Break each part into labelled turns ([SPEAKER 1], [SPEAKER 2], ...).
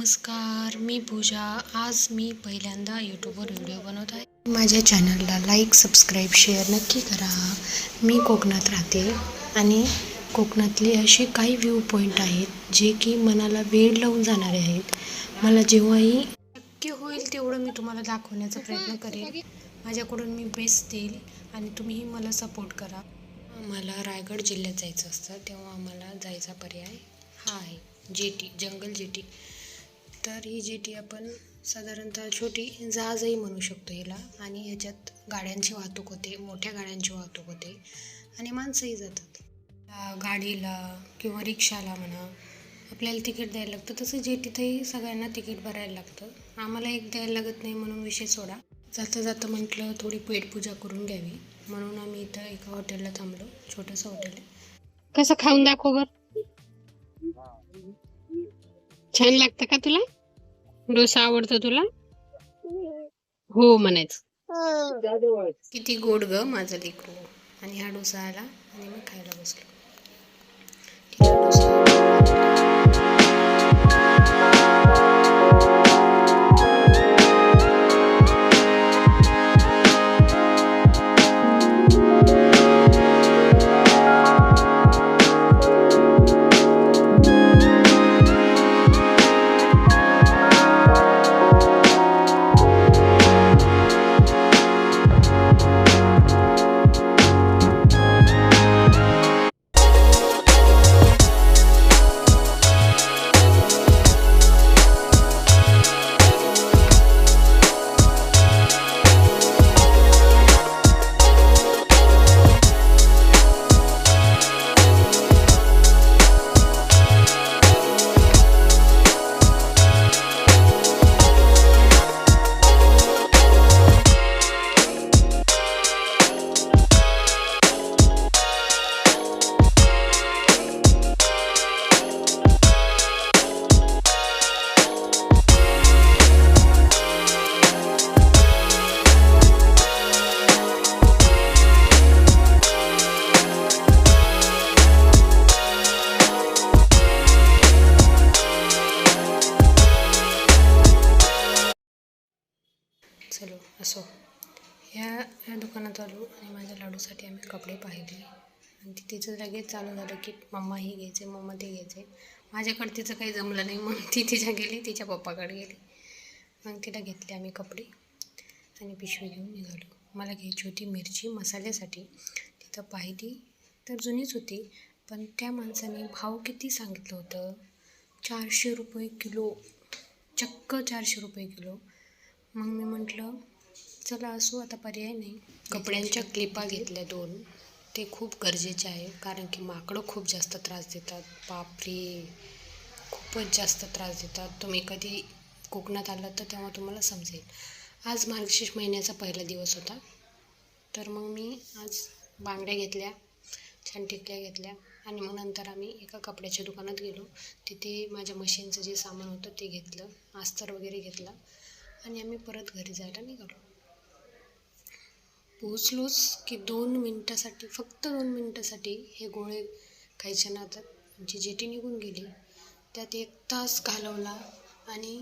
[SPEAKER 1] नमस्कार, मी पूजा. आज मी पहिल्यांदा यूट्यूबवर व्हिडिओ बनवत आहे. माझ्या चॅनलला लाईक, सबस्क्राईब, शेअर नक्की करा. मी कोकणात राहते आणि कोकणातले असे काही व्ह्यू पॉईंट आहेत जे की मनाला वेड लावून जाणारे आहेत. मला जेव्हाही शक्य होईल तेवढं मी तुम्हाला दाखवण्याचा प्रयत्न करेन. माझ्याकडून मी बेस्ट देईल आणि तुम्हीही मला सपोर्ट करा. मला रायगड जिल्ह्यात जायचं असतं तेव्हा आम्हाला जायचा पर्याय हा आहे, जेटी, जंगल जेटी. तर ही जेटी आपण साधारणतः छोटी जहाजही म्हणू शकतो हिला. आणि ह्याच्यात गाड्यांची वाहतूक होते, मोठ्या गाड्यांची वाहतूक होते आणि माणसंही जातात. गाडीला किंवा रिक्षाला म्हणा आपल्याला तिकीट द्यायला लागतं, तसं जेटीतही सगळ्यांना तिकीट भरायला लागतं. आम्हाला एक द्यायला लागत नाही म्हणून विषय सोडा. जाता जाता म्हटलं थोडी पेटपूजा करून घ्यावी म्हणून आम्ही इथं एका हॉटेलला थांबलो. छोटंसं हॉटेल आहे. कसं खाऊन दाखव बरं. छान लागतं का तुला? डोसा आवडतो तुला? हो म्हणायचं. किती गोड ग माझं लेकरू. आणि हा डोसा आला आणि मग खायला बसलो. चलो असो, ह्या दुकानात आलो आणि माझ्या लाडूसाठी आम्ही कपडे पाहिले आणि तिचं लगेच चालू झालं की मम्मा ही घ्यायचे, मम्मा ते घ्यायचे. माझ्याकडे तिचं काही जमलं नाही म्हणून ती तिच्या गेली, तिच्या पप्पाकडे गेली. मग तिला घेतले आम्ही कपडे आणि पिशवी घेऊन निघालो. मला घ्यायची होती मिरची मसाल्यासाठी. तिथं पाहिली तर जुनीच होती, पण त्या माणसाने भाव किती सांगितलं होतं, 400 रुपये किलो, चक्क 400 रुपये किलो. मग मी म्हटलं चला असो, आता पर्याय नाही. कपड्यांच्या क्लिपा घेतल्या 2. ते खूप गरजेचे आहे कारण की माकडं खूप जास्त त्रास देतात. बापरे, खूपच जास्त त्रास देतात. तुम्ही कधी कोकणात आलात तर तेव्हा तुम्हाला समजेल. आज मार्गशीर्ष महिन्याचा पहिला दिवस होता, तर मग मी आज बांगड्या घेतल्या, छान टिकल्या घेतल्या आणि मग नंतर आम्ही एका कपड्याच्या दुकानात गेलो. तिथे माझ्या मशीनचं जे सामान होतं ते घेतलं, अस्तर वगैरे घेतला आणि आम्ही परत घरी जायला निघालो. पोचलोच की 2 मिनटासाठी, फक्त 2 मिनटासाठी हे गोळे खायच्या नादात आमची जेटी निघून गेली. त्यात 1 तास घालवला आणि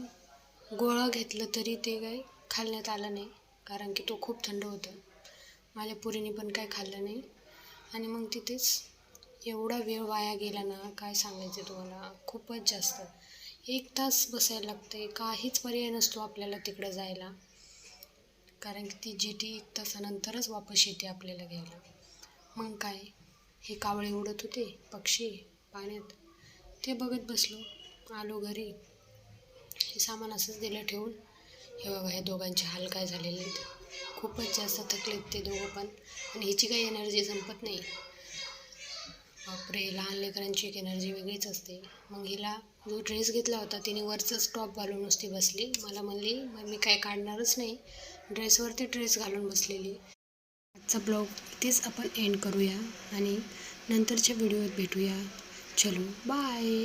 [SPEAKER 1] गोळा घेतलं तरी ते काही खाल्ण्यात आलं नाही कारण की तो खूप थंड होता. माझ्या पोरीने पण काय खाल्लं नाही आणि मग तिथेच एवढा वेळ वाया गेला ना, काय सांगायचं तुम्हाला. खूपच जास्त 1 तास बसायला लागते, काहीच पर्याय नसतो आपल्याला तिकडं जायला कारण की ती जेटी 1 तासानंतरच वापस येते आपल्याला घ्यायला. मग काय, हे कावळे उडत होते, पक्षी पाण्यात, ते बघत बसलो. आलो घरी, हे सामान असंच दिलं ठेवून. हे बघा, ह्या दोघांचे हाल काय झालेले आहेत. खूपच जास्त थकलेत ते दोघं पण आणि हिची काही एनर्जी संपत नाही. बापरे, लहान लेकरांची एक एनर्जी वेगळीच असते. मग हिला जो ड्रेस घेतला होता तिने वरचंच टॉप घालून नुसती बसली. मला म्हणली मग मी काय काढणारच नाही, ड्रेसवरती ड्रेस घालून बसलेली. आजचा ब्लॉग इथेच आपण एंड करूया आणि नंतरच्या व्हिडिओत भेटूया. चलो बाय.